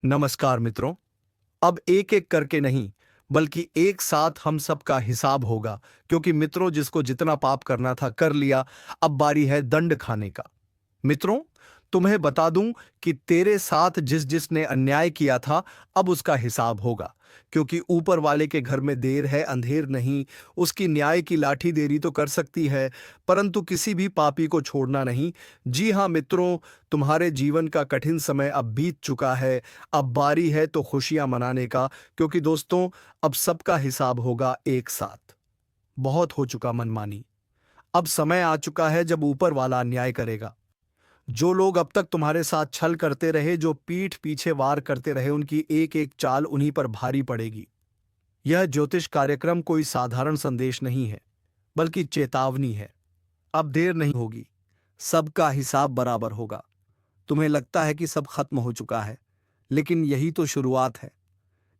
नमस्कार मित्रों। अब एक एक करके नहीं, बल्कि एक साथ हम सबका हिसाब होगा। क्योंकि मित्रों, जिसको जितना पाप करना था कर लिया, अब बारी है दंड खाने का। मित्रों, तुम्हें बता दूं कि तेरे साथ जिस जिसने अन्याय किया था, अब उसका हिसाब होगा। क्योंकि ऊपर वाले के घर में देर है अंधेर नहीं। उसकी न्याय की लाठी देरी तो कर सकती है, परंतु किसी भी पापी को छोड़ना नहीं। जी हाँ मित्रों, तुम्हारे जीवन का कठिन समय अब बीत चुका है। अब बारी है तो खुशियां मनाने का। क्योंकि दोस्तों, अब सबका हिसाब होगा एक साथ। बहुत हो चुका मनमानी। अब समय आ चुका है जब ऊपर वाला अन्याय करेगा। जो लोग अब तक तुम्हारे साथ छल करते रहे, जो पीठ पीछे वार करते रहे, उनकी एक एक चाल उन्हीं पर भारी पड़ेगी। यह ज्योतिष कार्यक्रम कोई साधारण संदेश नहीं है, बल्कि चेतावनी है। अब देर नहीं होगी, सबका हिसाब बराबर होगा। तुम्हें लगता है कि सब खत्म हो चुका है, लेकिन यही तो शुरुआत है।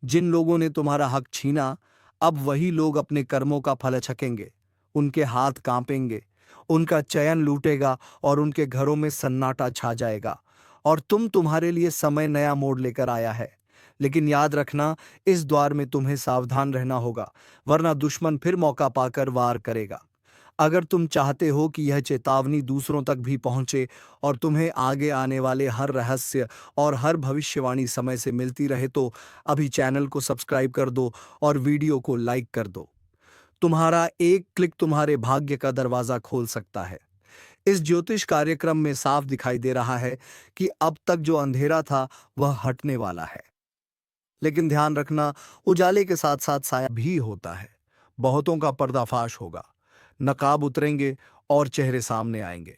जिन लोगों ने तुम्हारा हक छीना, अब वही लोग अपने कर्मों का फल छकेंगे। उनके हाथ कांपेंगे, उनका चयन लूटेगा और उनके घरों में सन्नाटा छा जाएगा। और तुम्हारे लिए समय नया मोड़ लेकर आया है। लेकिन याद रखना, इस द्वार में तुम्हें सावधान रहना होगा, वरना दुश्मन फिर मौका पाकर वार करेगा। अगर तुम चाहते हो कि यह चेतावनी दूसरों तक भी पहुंचे और तुम्हें आगे आने वाले हर रहस्य और हर भविष्यवाणी समय से मिलती रहे, तो अभी चैनल को सब्सक्राइब कर दो और वीडियो को लाइक कर दो। तुम्हारा एक क्लिक तुम्हारे भाग्य का दरवाजा खोल सकता है। इस ज्योतिष कार्यक्रम में साफ दिखाई दे रहा है कि अब तक जो अंधेरा था वह हटने वाला है। लेकिन ध्यान रखना, उजाले के साथ साथ साया भी होता है। बहुतों का पर्दाफाश होगा, नकाब उतरेंगे और चेहरे सामने आएंगे।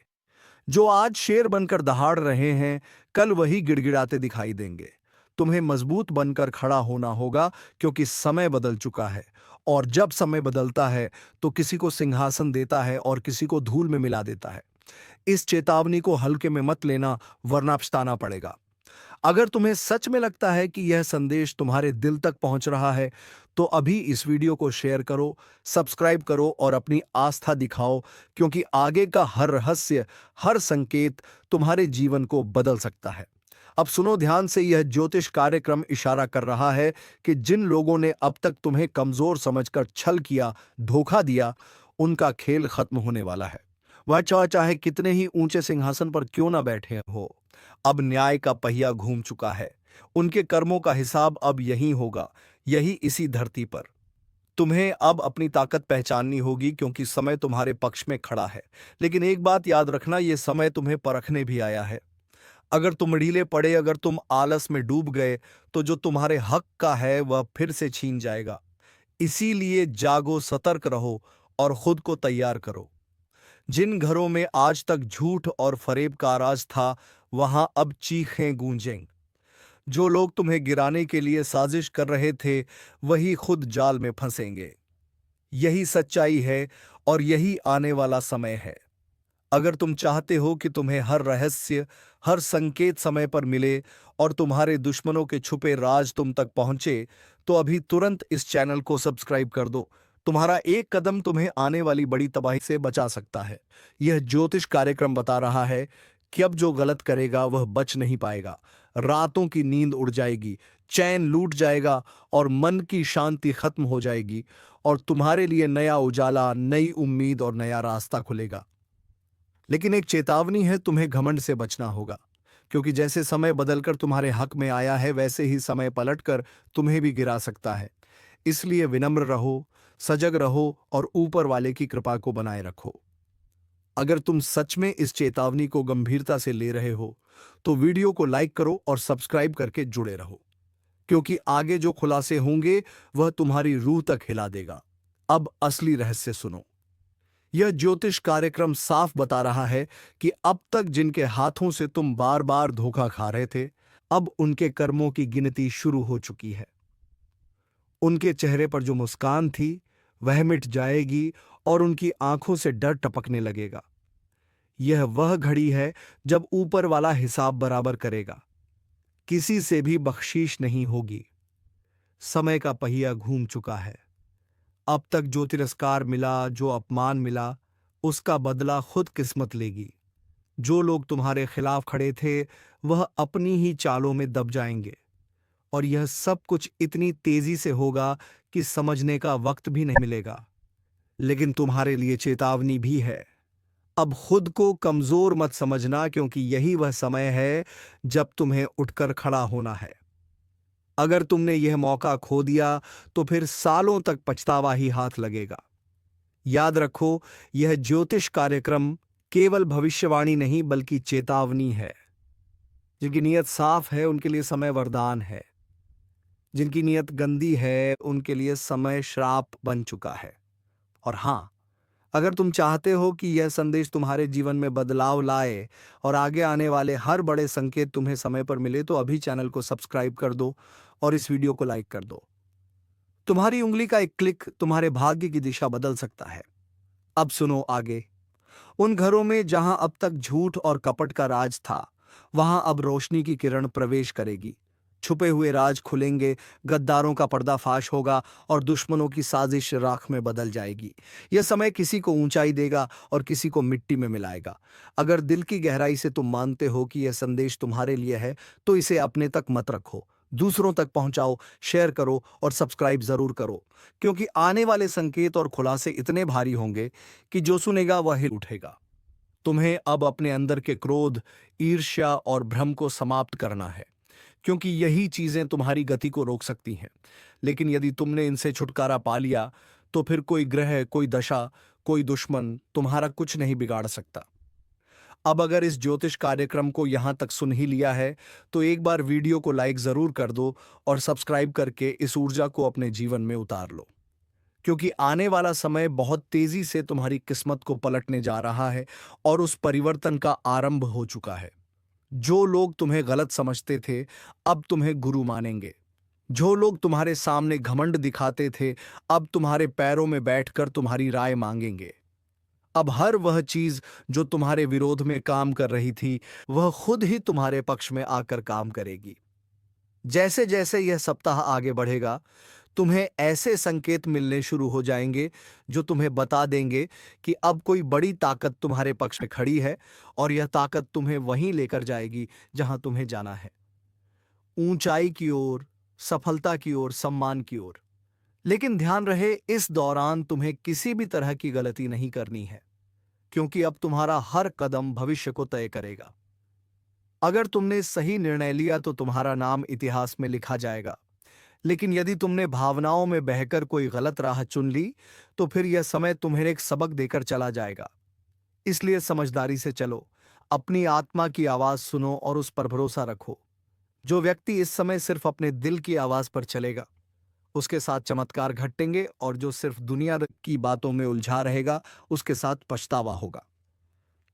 जो आज शेर बनकर दहाड़ रहे हैं, कल वही गिड़गिड़ाते दिखाई देंगे। तुम्हें मजबूत बनकर खड़ा होना होगा, क्योंकि समय बदल चुका है। और जब समय बदलता है, तो किसी को सिंहासन देता है और किसी को धूल में मिला देता है। इस चेतावनी को हल्के में मत लेना, वरना पछताना पड़ेगा। अगर तुम्हें सच में लगता है कि यह संदेश तुम्हारे दिल तक पहुंच रहा है, तो अभी इस वीडियो को शेयर करो, सब्सक्राइब करो और अपनी आस्था दिखाओ। क्योंकि आगे का हर रहस्य, हर संकेत तुम्हारे जीवन को बदल सकता है। अब सुनो ध्यान से, यह ज्योतिष कार्यक्रम इशारा कर रहा है कि जिन लोगों ने अब तक तुम्हें कमजोर समझकर छल किया, धोखा दिया, उनका खेल खत्म होने वाला है। वह चाहे कितने ही ऊंचे सिंहासन पर क्यों ना बैठे हो, अब न्याय का पहिया घूम चुका है। उनके कर्मों का हिसाब अब यहीं होगा, यही इसी धरती पर। तुम्हें अब अपनी ताकत पहचाननी होगी, क्योंकि समय तुम्हारे पक्ष में खड़ा है। लेकिन एक बात याद रखना, यह समय तुम्हें परखने भी आया है। अगर तुम ढीले पड़े, अगर तुम आलस में डूब गए, तो जो तुम्हारे हक का है वह फिर से छीन जाएगा। इसीलिए जागो, सतर्क रहो और खुद को तैयार करो। जिन घरों में आज तक झूठ और फरेब का राज था, वहां अब चीखें गूंजें। जो लोग तुम्हें गिराने के लिए साजिश कर रहे थे, वही खुद जाल में फंसेंगे। यही सच्चाई है और यही आने वाला समय है। अगर तुम चाहते हो कि तुम्हें हर रहस्य, हर संकेत समय पर मिले और तुम्हारे दुश्मनों के छुपे राज तुम तक पहुंचे, तो अभी तुरंत इस चैनल को सब्सक्राइब कर दो। तुम्हारा एक कदम तुम्हें आने वाली बड़ी तबाही से बचा सकता है। यह ज्योतिष कार्यक्रम बता रहा है कि अब जो गलत करेगा वह बच नहीं पाएगा। रातों की नींद उड़ जाएगी, चैन लूट जाएगा और मन की शांति खत्म हो जाएगी। और तुम्हारे लिए नया उजाला, नई उम्मीद और नया रास्ता खुलेगा। लेकिन एक चेतावनी है, तुम्हें घमंड से बचना होगा। क्योंकि जैसे समय बदलकर तुम्हारे हक में आया है, वैसे ही समय पलटकर तुम्हें भी गिरा सकता है। इसलिए विनम्र रहो, सजग रहो और ऊपर वाले की कृपा को बनाए रखो। अगर तुम सच में इस चेतावनी को गंभीरता से ले रहे हो, तो वीडियो को लाइक करो और सब्सक्राइब करके जुड़े रहो। क्योंकि आगे जो खुलासे होंगे, वह तुम्हारी रूह तक हिला देगा। अब असली रहस्य सुनो। यह ज्योतिष कार्यक्रम साफ बता रहा है कि अब तक जिनके हाथों से तुम बार बार धोखा खा रहे थे, अब उनके कर्मों की गिनती शुरू हो चुकी है। उनके चेहरे पर जो मुस्कान थी, वह मिट जाएगी और उनकी आंखों से डर टपकने लगेगा। यह वह घड़ी है जब ऊपर वाला हिसाब बराबर करेगा। किसी से भी बख्शीश नहीं होगी। समय का पहिया घूम चुका है। अब तक जो तिरस्कार मिला, जो अपमान मिला, उसका बदला खुद किस्मत लेगी। जो लोग तुम्हारे खिलाफ खड़े थे, वह अपनी ही चालों में दब जाएंगे। और यह सब कुछ इतनी तेजी से होगा कि समझने का वक्त भी नहीं मिलेगा। लेकिन तुम्हारे लिए चेतावनी भी है। अब खुद को कमजोर मत समझना, क्योंकि यही वह समय है जब तुम्हें उठकर खड़ा होना है। अगर तुमने यह मौका खो दिया तो फिर सालों तक पछतावा ही हाथ लगेगा। याद रखो, यह ज्योतिष कार्यक्रम केवल भविष्यवाणी नहीं बल्कि चेतावनी है। जिनकी नीयत साफ है उनके लिए समय वरदान है। जिनकी नीयत गंदी है उनके लिए समय श्राप बन चुका है। और हां, अगर तुम चाहते हो कि यह संदेश तुम्हारे जीवन में बदलाव लाए और आगे आने वाले हर बड़े संकेत तुम्हें समय पर मिले, तो अभी चैनल को सब्सक्राइब कर दो और इस वीडियो को लाइक कर दो। तुम्हारी उंगली का एक क्लिक तुम्हारे भाग्य की दिशा बदल सकता है। अब सुनो आगे। उन घरों में जहां अब तक झूठ और कपट का राज था, वहां अब रोशनी की किरण प्रवेश करेगी। छुपे हुए राज खुलेंगे, गद्दारों का पर्दाफाश होगा और दुश्मनों की साजिश राख में बदल जाएगी। यह समय किसी को ऊंचाई देगा और किसी को मिट्टी में मिलाएगा। अगर दिल की गहराई से तुम मानते हो कि यह संदेश तुम्हारे लिए है, तो इसे अपने तक मत रखो, दूसरों तक पहुंचाओ, शेयर करो और सब्सक्राइब जरूर करो, क्योंकि आने वाले संकेत और खुलासे इतने भारी होंगे कि जो सुनेगा वह हिल उठेगा। तुम्हें अब अपने अंदर के क्रोध, ईर्ष्या और भ्रम को समाप्त करना है, क्योंकि यही चीजें तुम्हारी गति को रोक सकती हैं। लेकिन यदि तुमने इनसे छुटकारा पा लिया, तो फिर कोई ग्रह, कोई दशा, कोई दुश्मन तुम्हारा कुछ नहीं बिगाड़ सकता। अब अगर इस ज्योतिष कार्यक्रम को यहां तक सुन ही लिया है, तो एक बार वीडियो को लाइक जरूर कर दो और सब्सक्राइब करके इस ऊर्जा को अपने जीवन में उतार लो, क्योंकि आने वाला समय बहुत तेजी से तुम्हारी किस्मत को पलटने जा रहा है और उस परिवर्तन का आरंभ हो चुका है। जो लोग तुम्हें गलत समझते थे, अब तुम्हें गुरु मानेंगे। जो लोग तुम्हारे सामने घमंड दिखाते थे, अब तुम्हारे पैरों में बैठकर तुम्हारी राय मांगेंगे। अब हर वह चीज जो तुम्हारे विरोध में काम कर रही थी, वह खुद ही तुम्हारे पक्ष में आकर काम करेगी। जैसे जैसे यह सप्ताह आगे बढ़ेगा, तुम्हें ऐसे संकेत मिलने शुरू हो जाएंगे जो तुम्हें बता देंगे कि अब कोई बड़ी ताकत तुम्हारे पक्ष में खड़ी है और यह ताकत तुम्हें वहीं लेकर जाएगी जहां तुम्हें जाना है, ऊंचाई की ओर, सफलता की ओर, सम्मान की ओर। लेकिन ध्यान रहे, इस दौरान तुम्हें किसी भी तरह की गलती नहीं करनी है, क्योंकि अब तुम्हारा हर कदम भविष्य को तय करेगा। अगर तुमने सही निर्णय लिया तो तुम्हारा नाम इतिहास में लिखा जाएगा। लेकिन यदि तुमने भावनाओं में बहकर कोई गलत राह चुन ली, तो फिर यह समय तुम्हें एक सबक देकर चला जाएगा। इसलिए समझदारी से चलो, अपनी आत्मा की आवाज सुनो और उस पर भरोसा रखो। जो व्यक्ति इस समय सिर्फ अपने दिल की आवाज पर चलेगा, उसके साथ चमत्कार घटेंगे, और जो सिर्फ दुनिया की बातों में उलझा रहेगा, उसके साथ पछतावा होगा।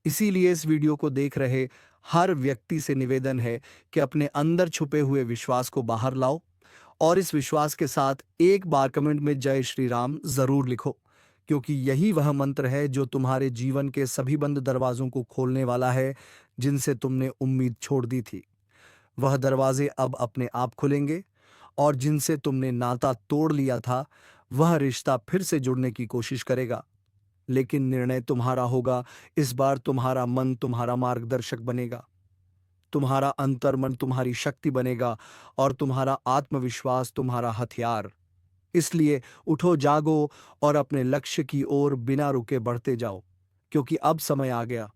इसीलिए इस वीडियो को देख रहे हर व्यक्ति से निवेदन है कि अपने अंदर छुपे हुए विश्वास को बाहर लाओ और इस विश्वास के साथ एक बार कमेंट में जय श्री राम जरूर लिखो, क्योंकि यही वह मंत्र है जो तुम्हारे जीवन के सभी बंद दरवाजों को खोलने वाला है, जिनसे तुमने उम्मीद छोड़ दी थी। वह दरवाजे अब अपने आप खुलेंगे और जिनसे तुमने नाता तोड़ लिया था, वह रिश्ता फिर से जुड़ने की कोशिश करेगा। लेकिन निर्णय तुम्हारा होगा। इस बार तुम्हारा मन तुम्हारा मार्गदर्शक बनेगा, तुम्हारा अंतर्मन तुम्हारी शक्ति बनेगा और तुम्हारा आत्मविश्वास तुम्हारा हथियार। इसलिए उठो, जागो और अपने लक्ष्य की ओर बिना रुके बढ़ते जाओ, क्योंकि अब समय आ गया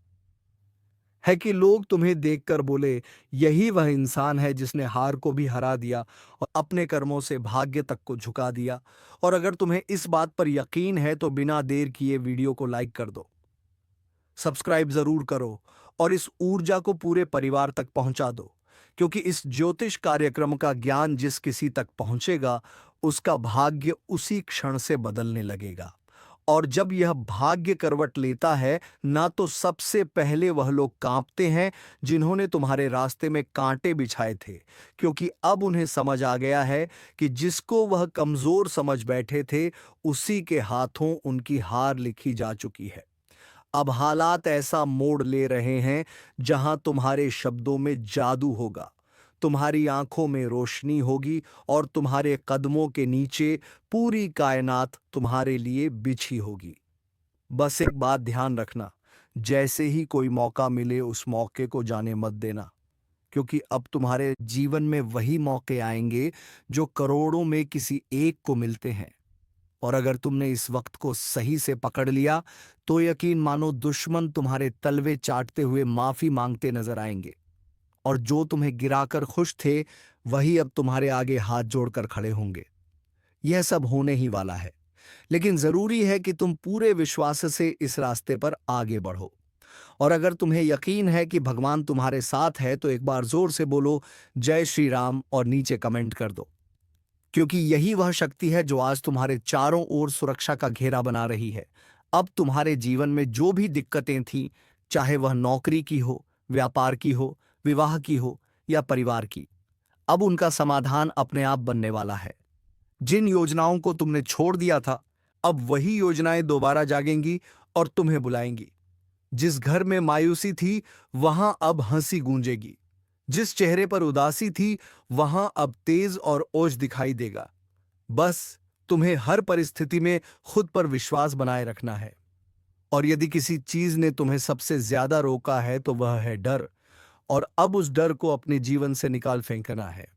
है कि लोग तुम्हें देखकर बोले, यही वह इंसान है जिसने हार को भी हरा दिया और अपने कर्मों से भाग्य तक को झुका दिया। और अगर तुम्हें इस बात पर यकीन है तो बिना देर किए वीडियो को लाइक कर दो, सब्सक्राइब जरूर करो और इस ऊर्जा को पूरे परिवार तक पहुंचा दो, क्योंकि इस ज्योतिष कार्यक्रम का ज्ञान जिस किसी तक पहुंचेगा, उसका भाग्य उसी क्षण से बदलने लगेगा। और जब यह भाग्य करवट लेता है ना, तो सबसे पहले वह लोग कांपते हैं जिन्होंने तुम्हारे रास्ते में कांटे बिछाए थे, क्योंकि अब उन्हें समझ आ गया है कि जिसको वह कमजोर समझ बैठे थे, उसी के हाथों उनकी हार लिखी जा चुकी है। अब हालात ऐसा मोड़ ले रहे हैं जहां तुम्हारे शब्दों में जादू होगा, तुम्हारी आंखों में रोशनी होगी और तुम्हारे कदमों के नीचे पूरी कायनात तुम्हारे लिए बिछी होगी। बस एक बात ध्यान रखना, जैसे ही कोई मौका मिले उस मौके को जाने मत देना, क्योंकि अब तुम्हारे जीवन में वही मौके आएंगे जो करोड़ों में किसी एक को मिलते हैं। और अगर तुमने इस वक्त को सही से पकड़ लिया तो यकीन मानो दुश्मन तुम्हारे तलवे चाटते हुए माफी मांगते नजर आएंगे। और जो तुम्हें गिराकर खुश थे वही अब तुम्हारे आगे हाथ जोड़कर खड़े होंगे। यह सब होने ही वाला है, लेकिन जरूरी है कि तुम पूरे विश्वास से इस रास्ते पर आगे बढ़ो। और अगर तुम्हें यकीन है कि भगवान तुम्हारे साथ है तो एक बार जोर से बोलो जय श्री राम और नीचे कमेंट कर दो, क्योंकि यही वह शक्ति है जो आज तुम्हारे चारों ओर सुरक्षा का घेरा बना रही है। अब तुम्हारे जीवन में जो भी दिक्कतें थीं, चाहे वह नौकरी की हो, व्यापार की हो, विवाह की हो या परिवार की, अब उनका समाधान अपने आप बनने वाला है। जिन योजनाओं को तुमने छोड़ दिया था, अब वही योजनाएं दोबारा जागेंगी और तुम्हें बुलाएंगी। जिस घर में मायूसी थी वहां अब हंसी गूंजेगी। जिस चेहरे पर उदासी थी वहां अब तेज और ओज दिखाई देगा। बस तुम्हें हर परिस्थिति में खुद पर विश्वास बनाए रखना है। और यदि किसी चीज ने तुम्हें सबसे ज्यादा रोका है तो वह है डर। और अब उस डर को अपने जीवन से निकाल फेंकना है,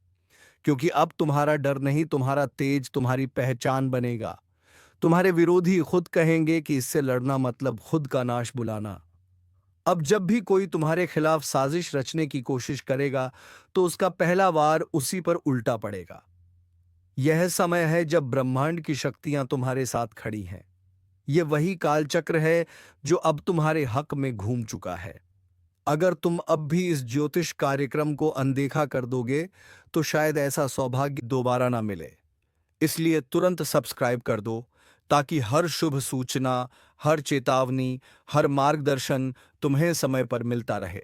क्योंकि अब तुम्हारा डर नहीं, तुम्हारा तेज तुम्हारी पहचान बनेगा। तुम्हारे विरोधी खुद कहेंगे कि इससे लड़ना मतलब खुद का नाश बुलाना। अब जब भी कोई तुम्हारे खिलाफ साजिश रचने की कोशिश करेगा तो उसका पहला वार उसी पर उल्टा पड़ेगा। यह समय है जब ब्रह्मांड की शक्तियां तुम्हारे साथ खड़ी हैं। यह वही कालचक्र है जो अब तुम्हारे हक में घूम चुका है। अगर तुम अब भी इस ज्योतिष कार्यक्रम को अनदेखा कर दोगे तो शायद ऐसा सौभाग्य दोबारा ना मिले। इसलिए तुरंत सब्सक्राइब कर दो, ताकि हर शुभ सूचना, हर चेतावनी, हर मार्गदर्शन तुम्हें समय पर मिलता रहे।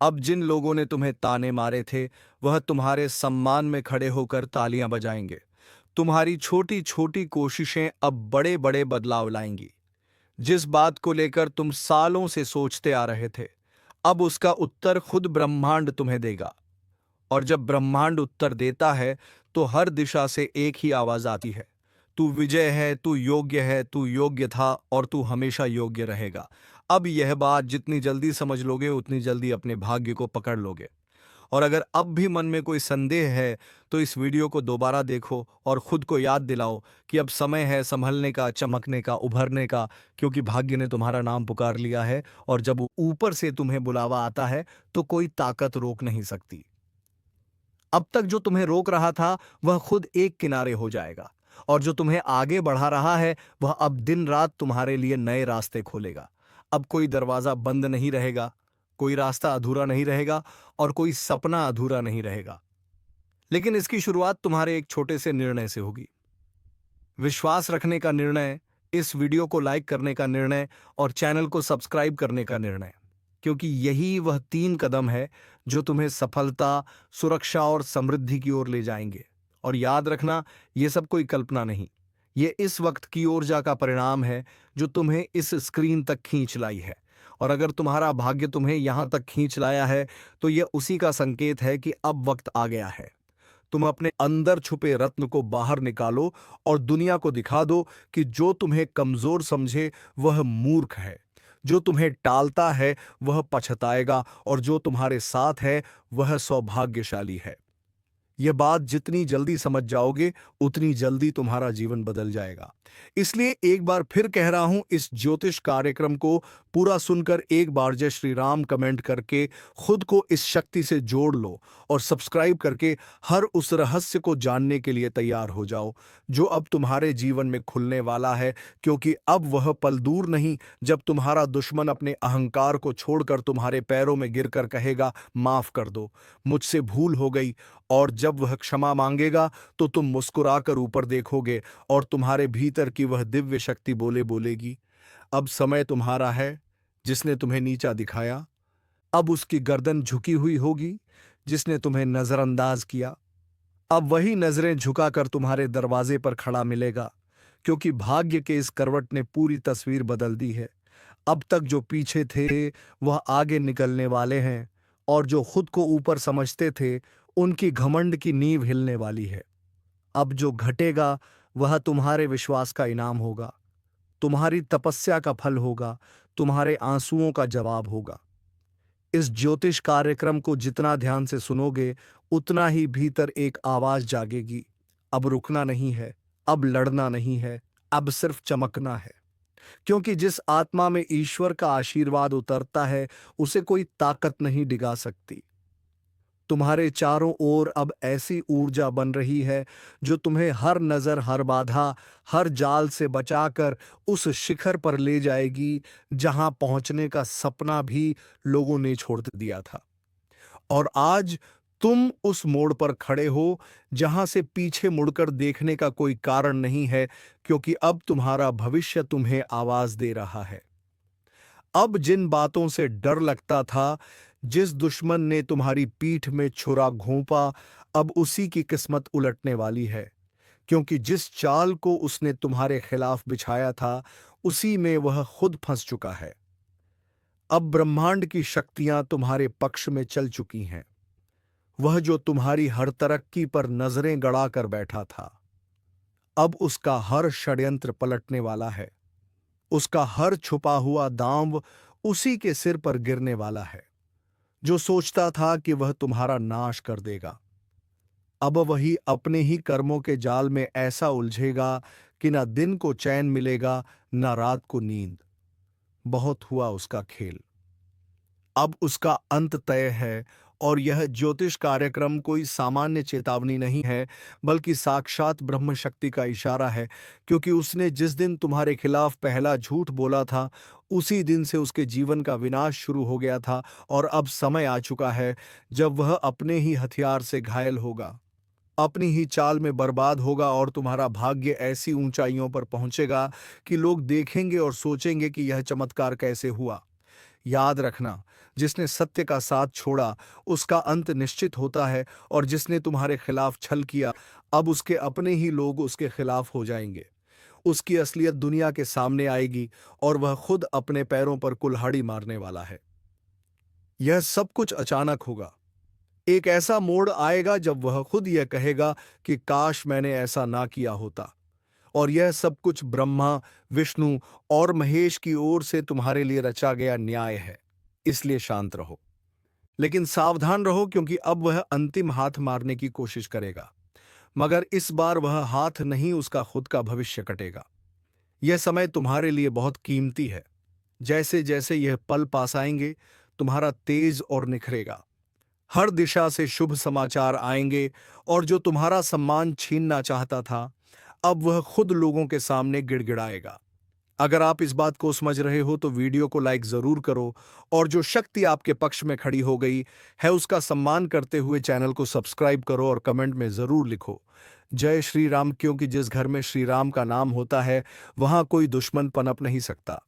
अब जिन लोगों ने तुम्हें ताने मारे थे वह तुम्हारे सम्मान में खड़े होकर तालियां बजाएंगे। तुम्हारी छोटी छोटी कोशिशें अब बड़े बड़े बदलाव लाएंगी। जिस बात को लेकर तुम सालों से सोचते आ रहे थे, अब उसका उत्तर खुद ब्रह्मांड तुम्हें देगा। और जब ब्रह्मांड उत्तर देता है तो हर दिशा से एक ही आवाज आती है, तू विजय है, तू योग्य है, तू योग्य था और तू हमेशा योग्य रहेगा। अब यह बात जितनी जल्दी समझ लोगे उतनी जल्दी अपने भाग्य को पकड़ लोगे। और अगर अब भी मन में कोई संदेह है तो इस वीडियो को दोबारा देखो और खुद को याद दिलाओ कि अब समय है संभलने का, चमकने का, उभरने का, क्योंकि भाग्य ने तुम्हारा नाम पुकार लिया है। और जब ऊपर से तुम्हें बुलावा आता है तो कोई ताकत रोक नहीं सकती। अब तक जो तुम्हें रोक रहा था वह खुद एक किनारे हो जाएगा, और जो तुम्हें आगे बढ़ा रहा है वह अब दिन रात तुम्हारे लिए नए रास्ते खोलेगा। अब कोई दरवाजा बंद नहीं रहेगा, कोई रास्ता अधूरा नहीं रहेगा और कोई सपना अधूरा नहीं रहेगा। लेकिन इसकी शुरुआत तुम्हारे एक छोटे से निर्णय से होगी। विश्वास रखने का निर्णय, इस वीडियो को लाइक करने का निर्णय और चैनल को सब्सक्राइब करने का निर्णय, क्योंकि यही वह 3 कदम है जो तुम्हें सफलता, सुरक्षा और समृद्धि की ओर ले जाएंगे। और याद रखना, ये सब कोई कल्पना नहीं, ये इस वक्त की ऊर्जा का परिणाम है जो तुम्हें इस स्क्रीन तक खींच लाई है। और अगर तुम्हारा भाग्य तुम्हें यहां तक खींच लाया है तो यह उसी का संकेत है कि अब वक्त आ गया है। तुम अपने अंदर छुपे रत्न को बाहर निकालो और दुनिया को दिखा दो कि जो तुम्हें कमजोर समझे वह मूर्ख है, जो तुम्हें टालता है वह पछताएगा और जो तुम्हारे साथ है वह सौभाग्यशाली है। यह बात जितनी जल्दी समझ जाओगे उतनी जल्दी तुम्हारा जीवन बदल जाएगा। इसलिए एक बार फिर कह रहा हूं, इस ज्योतिष कार्यक्रम को पूरा सुनकर एक बार जय श्री राम कमेंट करके खुद को इस शक्ति से जोड़ लो और सब्सक्राइब करके हर उस रहस्य को जानने के लिए तैयार हो जाओ जो अब तुम्हारे जीवन में खुलने वाला है। क्योंकि अब वह पल दूर नहीं जब तुम्हारा दुश्मन अपने अहंकार को छोड़कर तुम्हारे पैरों में गिरकर कहेगा, माफ कर दो, मुझसे भूल हो गई। और जब वह क्षमा मांगेगा तो तुम मुस्कुराकर ऊपर देखोगे और तुम्हारे भीतर की वह दिव्य शक्ति बोलेगी, अब समय तुम्हारा है। जिसने तुम्हें नीचा दिखाया अब उसकी गर्दन झुकी हुई होगी, जिसने तुम्हें नजरअंदाज किया अब वही नजरें झुकाकर तुम्हारे दरवाजे पर खड़ा मिलेगा। क्योंकि भाग्य के इस करवट ने पूरी तस्वीर बदल दी है। अब तक जो पीछे थे वह आगे निकलने वाले हैं, और जो खुद को ऊपर समझते थे उनकी घमंड की नींव हिलने वाली है। अब जो घटेगा वह तुम्हारे विश्वास का इनाम होगा, तुम्हारी तपस्या का फल होगा, तुम्हारे आंसुओं का जवाब होगा। इस ज्योतिष कार्यक्रम को जितना ध्यान से सुनोगे उतना ही भीतर एक आवाज जागेगी। अब रुकना नहीं है, अब लड़ना नहीं है, अब सिर्फ चमकना है। क्योंकि जिस आत्मा में ईश्वर का आशीर्वाद उतरता है उसे कोई ताकत नहीं डिगा सकती। तुम्हारे चारों ओर अब ऐसी ऊर्जा बन रही है जो तुम्हें हर नजर, हर बाधा, हर जाल से बचाकर उस शिखर पर ले जाएगी जहां पहुंचने का सपना भी लोगों ने छोड़ दिया था। और आज तुम उस मोड़ पर खड़े हो जहां से पीछे मुड़कर देखने का कोई कारण नहीं है, क्योंकि अब तुम्हारा भविष्य तुम्हें आवाज दे रहा है। अब जिन बातों से डर लगता था, जिस दुश्मन ने तुम्हारी पीठ में छुरा घोंपा, अब उसी की किस्मत उलटने वाली है। क्योंकि जिस चाल को उसने तुम्हारे खिलाफ बिछाया था उसी में वह खुद फंस चुका है। अब ब्रह्मांड की शक्तियां तुम्हारे पक्ष में चल चुकी हैं। वह जो तुम्हारी हर तरक्की पर नजरें गड़ा कर बैठा था, अब उसका हर षड्यंत्र पलटने वाला है। उसका हर छुपा हुआ दांव उसी के सिर पर गिरने वाला है। जो सोचता था कि वह तुम्हारा नाश कर देगा, अब वही अपने ही कर्मों के जाल में ऐसा उलझेगा कि ना दिन को चैन मिलेगा, ना रात को नींद। बहुत हुआ उसका खेल, अब उसका अंत तय है। और यह ज्योतिष कार्यक्रम कोई सामान्य चेतावनी नहीं है, बल्कि साक्षात ब्रह्म शक्ति का इशारा है। क्योंकि उसने जिस दिन तुम्हारे खिलाफ पहला झूठ बोला था, उसी दिन से उसके जीवन का विनाश शुरू हो गया था। और अब समय आ चुका है जब वह अपने ही हथियार से घायल होगा, अपनी ही चाल में बर्बाद होगा, और तुम्हारा भाग्य ऐसी ऊंचाइयों पर पहुंचेगा कि लोग देखेंगे और सोचेंगे कि यह चमत्कार कैसे हुआ। याद रखना, जिसने सत्य का साथ छोड़ा उसका अंत निश्चित होता है, और जिसने तुम्हारे खिलाफ छल किया, अब उसके अपने ही लोग उसके खिलाफ हो जाएंगे। उसकी असलियत दुनिया के सामने आएगी और वह खुद अपने पैरों पर कुल्हाड़ी मारने वाला है। यह सब कुछ अचानक होगा। एक ऐसा मोड़ आएगा जब वह खुद यह कहेगा कि काश मैंने ऐसा ना किया होता। और यह सब कुछ ब्रह्मा, विष्णु और महेश की ओर से तुम्हारे लिए रचा गया न्याय है। इसलिए शांत रहो, लेकिन सावधान रहो, क्योंकि अब वह अंतिम हाथ मारने की कोशिश करेगा। मगर इस बार वह हाथ नहीं, उसका खुद का भविष्य कटेगा। यह समय तुम्हारे लिए बहुत कीमती है। जैसे जैसे यह पल पास आएंगे, तुम्हारा तेज और निखरेगा। हर दिशा से शुभ समाचार आएंगे, और जो तुम्हारा सम्मान छीनना चाहता था, अब वह खुद लोगों के सामने गिड़गिड़ाएगा। अगर आप इस बात को समझ रहे हो तो वीडियो को लाइक जरूर करो, और जो शक्ति आपके पक्ष में खड़ी हो गई है उसका सम्मान करते हुए चैनल को सब्सक्राइब करो, और कमेंट में जरूर लिखो जय श्री राम। क्योंकि जिस घर में श्री राम का नाम होता है वहां कोई दुश्मन पनप नहीं सकता।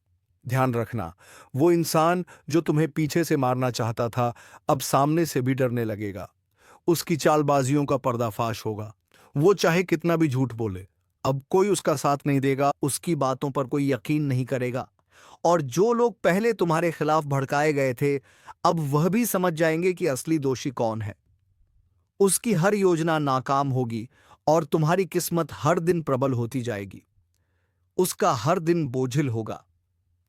ध्यान रखना, वो इंसान जो तुम्हें पीछे से मारना चाहता था, अब सामने से भी डरने लगेगा। उसकी चालबाजियों का पर्दाफाश होगा। वो चाहे कितना भी झूठ बोले, अब कोई उसका साथ नहीं देगा, उसकी बातों पर कोई यकीन नहीं करेगा। और जो लोग पहले तुम्हारे खिलाफ भड़काए गए थे, अब वह भी समझ जाएंगे कि असली दोषी कौन है। उसकी हर योजना नाकाम होगी, और तुम्हारी किस्मत हर दिन प्रबल होती जाएगी। उसका हर दिन बोझिल होगा,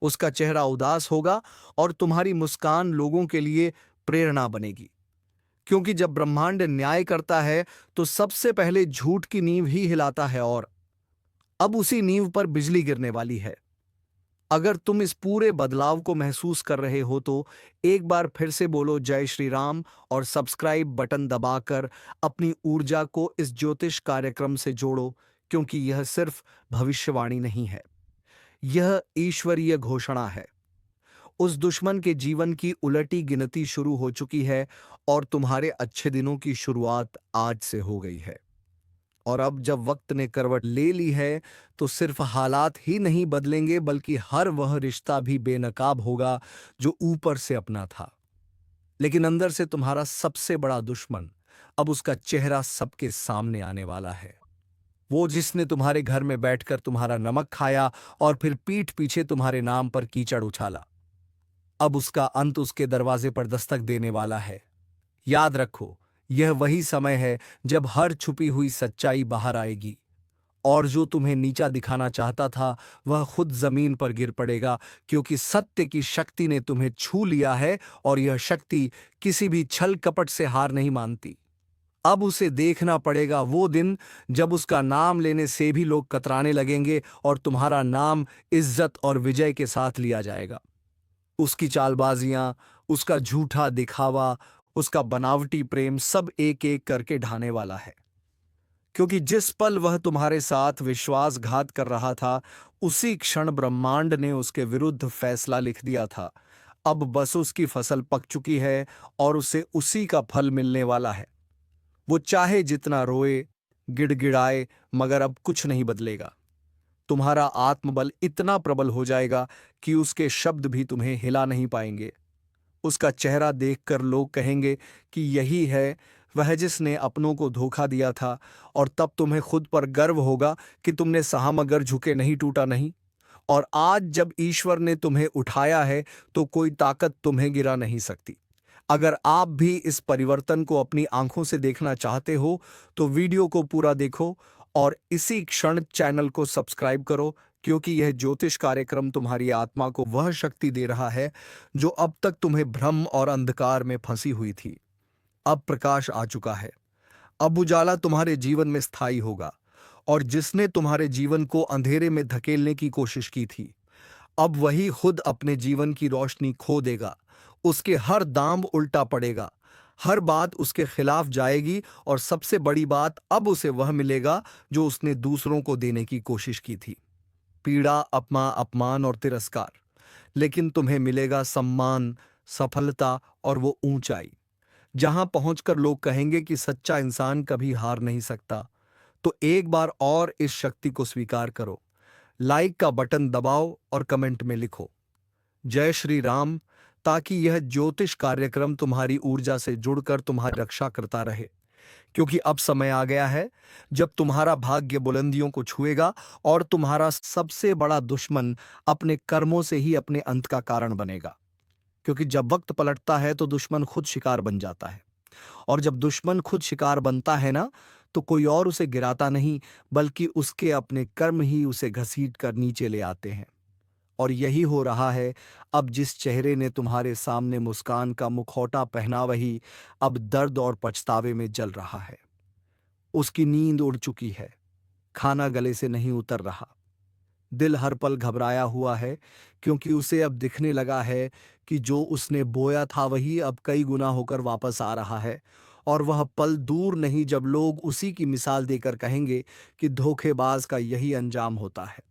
उसका चेहरा उदास होगा, और तुम्हारी मुस्कान लोगों के लिए प्रेरणा बनेगी। क्योंकि जब ब्रह्मांड न्याय करता है तो सबसे पहले झूठ की नींव ही हिलाता है, और अब उसी नींव पर बिजली गिरने वाली है। अगर तुम इस पूरे बदलाव को महसूस कर रहे हो तो एक बार फिर से बोलो जय श्री राम, और सब्सक्राइब बटन दबाकर अपनी ऊर्जा को इस ज्योतिष कार्यक्रम से जोड़ो। क्योंकि यह सिर्फ भविष्यवाणी नहीं है, यह ईश्वरीय घोषणा है। उस दुश्मन के जीवन की उलटी गिनती शुरू हो चुकी है, और तुम्हारे अच्छे दिनों की शुरुआत आज से हो गई है। और अब जब वक्त ने करवट ले ली है तो सिर्फ हालात ही नहीं बदलेंगे, बल्कि हर वह रिश्ता भी बेनकाब होगा जो ऊपर से अपना था, लेकिन अंदर से तुम्हारा सबसे बड़ा दुश्मन। अब उसका चेहरा सबके सामने आने वाला है। वो जिसने तुम्हारे घर में बैठकर तुम्हारा नमक खाया और फिर पीठ पीछे तुम्हारे नाम पर कीचड़ उछाला, अब उसका अंत उसके दरवाजे पर दस्तक देने वाला है। याद रखो, यह वही समय है जब हर छुपी हुई सच्चाई बाहर आएगी, और जो तुम्हें नीचा दिखाना चाहता था वह खुद जमीन पर गिर पड़ेगा, क्योंकि सत्य की शक्ति ने तुम्हें छू लिया है और यह शक्ति किसी भी छल कपट से हार नहीं मानती। अब उसे देखना पड़ेगा वो दिन जब उसका नाम लेने से भी लोग कतराने लगेंगे और तुम्हारा नाम इज्जत और विजय के साथ लिया जाएगा। उसकी चालबाजियां, उसका झूठा दिखावा, उसका बनावटी प्रेम सब एक एक करके ढाने वाला है, क्योंकि जिस पल वह तुम्हारे साथ विश्वासघात कर रहा था उसी क्षण ब्रह्मांड ने उसके विरुद्ध फैसला लिख दिया था। अब बस उसकी फसल पक चुकी है और उसे उसी का फल मिलने वाला है। वो चाहे जितना रोए, गिड़गिड़ाए, मगर अब कुछ नहीं बदलेगा। तुम्हारा आत्मबल इतना प्रबल हो जाएगा कि उसके शब्द भी तुम्हें हिला नहीं पाएंगे। उसका चेहरा देखकर लोग कहेंगे कि यही है वह जिसने अपनों को धोखा दिया था, और तब तुम्हें खुद पर गर्व होगा कि तुमने सहा मगर झुके नहीं, टूटा नहीं। और आज जब ईश्वर ने तुम्हें उठाया है तो कोई ताकत तुम्हें गिरा नहीं सकती। अगर आप भी इस परिवर्तन को अपनी आंखों से देखना चाहते हो तो वीडियो को पूरा देखो और इसी क्षण चैनल को सब्सक्राइब करो, क्योंकि यह ज्योतिष कार्यक्रम तुम्हारी आत्मा को वह शक्ति दे रहा है जो अब तक तुम्हें भ्रम और अंधकार में फंसी हुई थी। अब प्रकाश आ चुका है। अब उजाला तुम्हारे जीवन में स्थायी होगा, और जिसने तुम्हारे जीवन को अंधेरे में धकेलने की कोशिश की थी अब वही खुद अपने जीवन की रोशनी खो देगा। उसके हर दांव उल्टा पड़ेगा, हर बात उसके खिलाफ जाएगी, और सबसे बड़ी बात अब उसे वह मिलेगा जो उसने दूसरों को देने की कोशिश की थी। पीड़ा, अपमान और तिरस्कार, लेकिन तुम्हें मिलेगा सम्मान, सफलता और वो ऊंचाई जहां पहुंचकर लोग कहेंगे कि सच्चा इंसान कभी हार नहीं सकता। तो एक बार और इस शक्ति को स्वीकार करो। लाइक का बटन दबाओ और कमेंट में लिखो जय श्री राम, ताकि यह ज्योतिष कार्यक्रम तुम्हारी ऊर्जा से जुड़कर तुम्हारी रक्षा करता रहे। क्योंकि अब समय आ गया है जब तुम्हारा भाग्य बुलंदियों को छुएगा और तुम्हारा सबसे बड़ा दुश्मन अपने कर्मों से ही अपने अंत का कारण बनेगा। क्योंकि जब वक्त पलटता है तो दुश्मन खुद शिकार बन जाता है, और जब दुश्मन खुद शिकार बनता है ना, तो कोई और उसे गिराता नहीं, बल्कि उसके अपने कर्म ही उसे घसीट कर नीचे ले आते हैं। और यही हो रहा है। अब जिस चेहरे ने तुम्हारे सामने मुस्कान का मुखौटा पहना वही अब दर्द और पछतावे में जल रहा है। उसकी नींद उड़ चुकी है, खाना गले से नहीं उतर रहा, दिल हर पल घबराया हुआ है, क्योंकि उसे अब दिखने लगा है कि जो उसने बोया था वही अब कई गुना होकर वापस आ रहा है। और वह पल दूर नहीं जब लोग उसी की मिसाल देकर कहेंगे कि धोखेबाज का यही अंजाम होता है।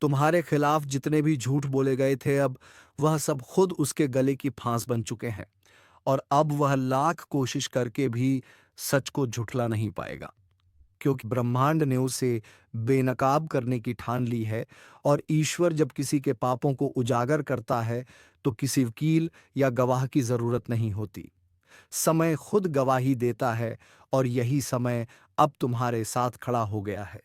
तुम्हारे खिलाफ जितने भी झूठ बोले गए थे अब वह सब खुद उसके गले की फांस बन चुके हैं, और अब वह लाख कोशिश करके भी सच को झुठला नहीं पाएगा, क्योंकि ब्रह्मांड ने उसे बेनकाब करने की ठान ली है। और ईश्वर जब किसी के पापों को उजागर करता है तो किसी वकील या गवाह की जरूरत नहीं होती। समय खुद गवाही देता है, और यही समय अब तुम्हारे साथ खड़ा हो गया है।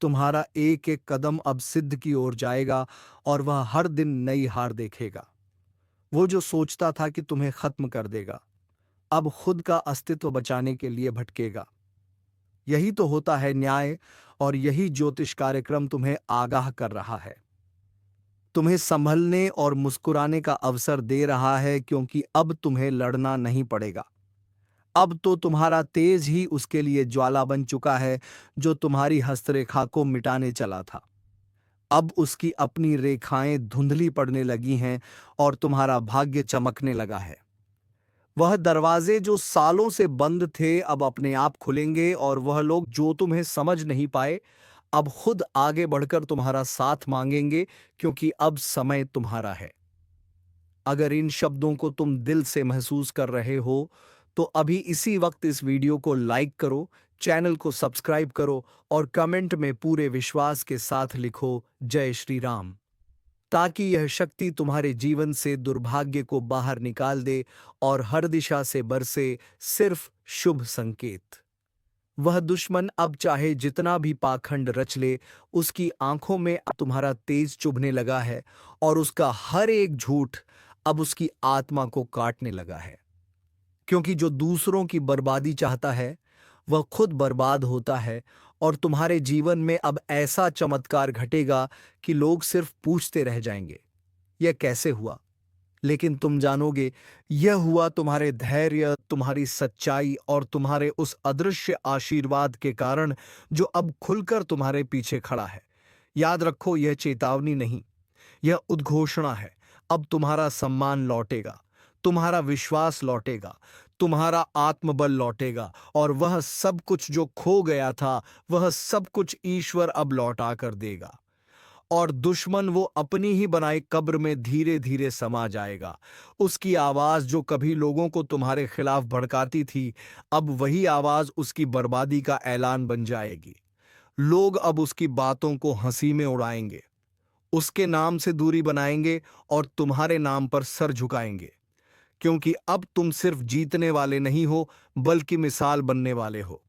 तुम्हारा एक एक कदम अब सिद्ध की ओर जाएगा, और वह हर दिन नई हार देखेगा। वो जो सोचता था कि तुम्हें खत्म कर देगा अब खुद का अस्तित्व बचाने के लिए भटकेगा। यही तो होता है न्याय, और यही ज्योतिष कार्यक्रम तुम्हें आगाह कर रहा है, तुम्हें संभलने और मुस्कुराने का अवसर दे रहा है, क्योंकि अब तुम्हें लड़ना नहीं पड़ेगा। अब तो तुम्हारा तेज ही उसके लिए ज्वाला बन चुका है जो तुम्हारी हस्तरेखा को मिटाने चला था। अब उसकी अपनी रेखाएं धुंधली पड़ने लगी हैं और तुम्हारा भाग्य चमकने लगा है। वह दरवाजे जो सालों से बंद थे अब अपने आप खुलेंगे, और वह लोग जो तुम्हें समझ नहीं पाए अब खुद आगे बढ़कर तुम्हारा साथ मांगेंगे, क्योंकि अब समय तुम्हारा है। अगर इन शब्दों को तुम दिल से महसूस कर रहे हो तो अभी इसी वक्त इस वीडियो को लाइक करो, चैनल को सब्सक्राइब करो और कमेंट में पूरे विश्वास के साथ लिखो जय श्री राम, ताकि यह शक्ति तुम्हारे जीवन से दुर्भाग्य को बाहर निकाल दे और हर दिशा से बरसे सिर्फ शुभ संकेत। वह दुश्मन अब चाहे जितना भी पाखंड रच ले, उसकी आंखों में अब तुम्हारा तेज चुभने लगा है, और उसका हर एक झूठ अब उसकी आत्मा को काटने लगा है। क्योंकि जो दूसरों की बर्बादी चाहता है वह खुद बर्बाद होता है और तुम्हारे जीवन में अब ऐसा चमत्कार घटेगा कि लोग सिर्फ पूछते रह जाएंगे, यह कैसे हुआ? लेकिन तुम जानोगे, यह हुआ तुम्हारे धैर्य, तुम्हारी सच्चाई और तुम्हारे उस अदृश्य आशीर्वाद के कारण जो अब खुलकर तुम्हारे पीछे खड़ा है। याद रखो, यह चेतावनी नहीं, यह उद्घोषणा है। अब तुम्हारा सम्मान लौटेगा, तुम्हारा विश्वास लौटेगा, तुम्हारा आत्मबल लौटेगा और वह सब कुछ जो खो गया था, वह सब कुछ ईश्वर अब लौटा कर देगा। और दुश्मन वो अपनी ही बनाई कब्र में धीरे धीरे समा जाएगा। उसकी आवाज जो कभी लोगों को तुम्हारे खिलाफ भड़काती थी, अब वही आवाज उसकी बर्बादी का ऐलान बन जाएगी। लोग अब उसकी बातों को हंसी में उड़ाएंगे, उसके नाम से दूरी बनाएंगे और तुम्हारे नाम पर सर झुकाएंगे, क्योंकि अब तुम सिर्फ जीतने वाले नहीं हो, बल्कि मिसाल बनने वाले हो।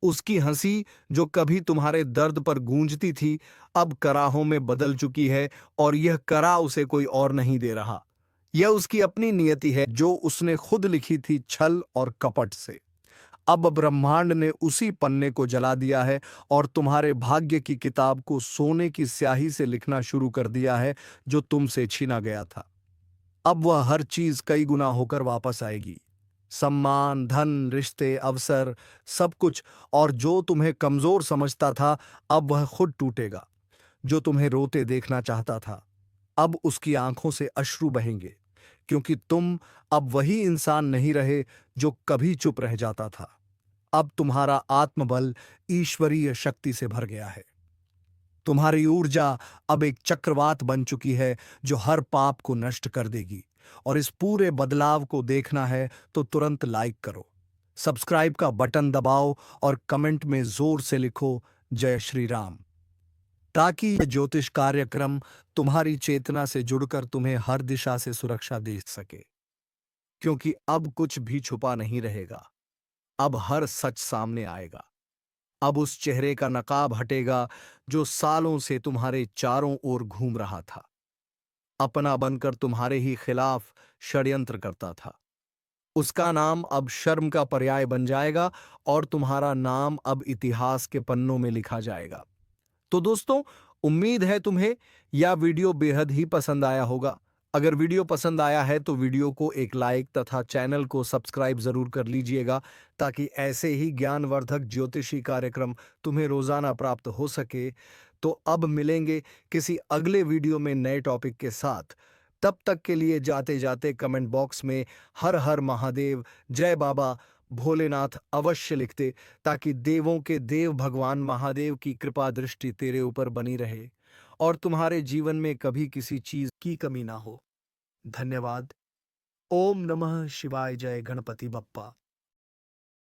उसकी हंसी जो कभी तुम्हारे दर्द पर गूंजती थी, अब कराहों में बदल चुकी है और यह करा उसे कोई और नहीं दे रहा। यह उसकी अपनी नियति है जो उसने खुद लिखी थी छल और कपट से। अब ब्रह्मांड ने उसी पन्ने को जला दिया है और तुम्हारे भाग्य की किताब को सोने की स्याही से लिखना शुरू कर दिया है जो तुमसे छीना गया था। अब वह हर चीज कई गुना होकर वापस आएगी। सम्मान, धन, रिश्ते, अवसर, सब कुछ। और जो तुम्हें कमजोर समझता था, अब वह खुद टूटेगा। जो तुम्हें रोते देखना चाहता था, अब उसकी आंखों से अश्रु बहेंगे, क्योंकि तुम अब वही इंसान नहीं रहे जो कभी चुप रह जाता था। अब तुम्हारा आत्मबल ईश्वरीय शक्ति से भर गया है। तुम्हारी ऊर्जा अब एक चक्रवात बन चुकी है जो हर पाप को नष्ट कर देगी। और इस पूरे बदलाव को देखना है तो तुरंत लाइक करो, सब्सक्राइब का बटन दबाओ और कमेंट में जोर से लिखो जय श्री राम, ताकि यह ज्योतिष कार्यक्रम तुम्हारी चेतना से जुड़कर तुम्हें हर दिशा से सुरक्षा दे सके। क्योंकि अब कुछ भी छुपा नहीं रहेगा, अब हर सच सामने आएगा। अब उस चेहरे का नकाब हटेगा जो सालों से तुम्हारे चारों ओर घूम रहा था, अपना बनकर तुम्हारे ही खिलाफ षड्यंत्र करता था। उसका नाम अब शर्म का पर्याय बन जाएगा और तुम्हारा नाम अब इतिहास के पन्नों में लिखा जाएगा। तो दोस्तों, उम्मीद है तुम्हें यह वीडियो बेहद ही पसंद आया होगा। अगर वीडियो पसंद आया है तो वीडियो को एक लाइक तथा चैनल को सब्सक्राइब जरूर कर लीजिएगा, ताकि ऐसे ही ज्ञानवर्धक ज्योतिषी कार्यक्रम तुम्हें रोजाना प्राप्त हो सके। तो अब मिलेंगे किसी अगले वीडियो में नए टॉपिक के साथ। तब तक के लिए जाते जाते कमेंट बॉक्स में हर हर महादेव, जय बाबा भोलेनाथ अवश्य लिखते, ताकि देवों के देव भगवान महादेव की कृपा दृष्टि तेरे ऊपर बनी रहे और तुम्हारे जीवन में कभी किसी चीज की कमी ना हो। धन्यवाद। ओम नमः शिवाय। जय गणपति बप्पा।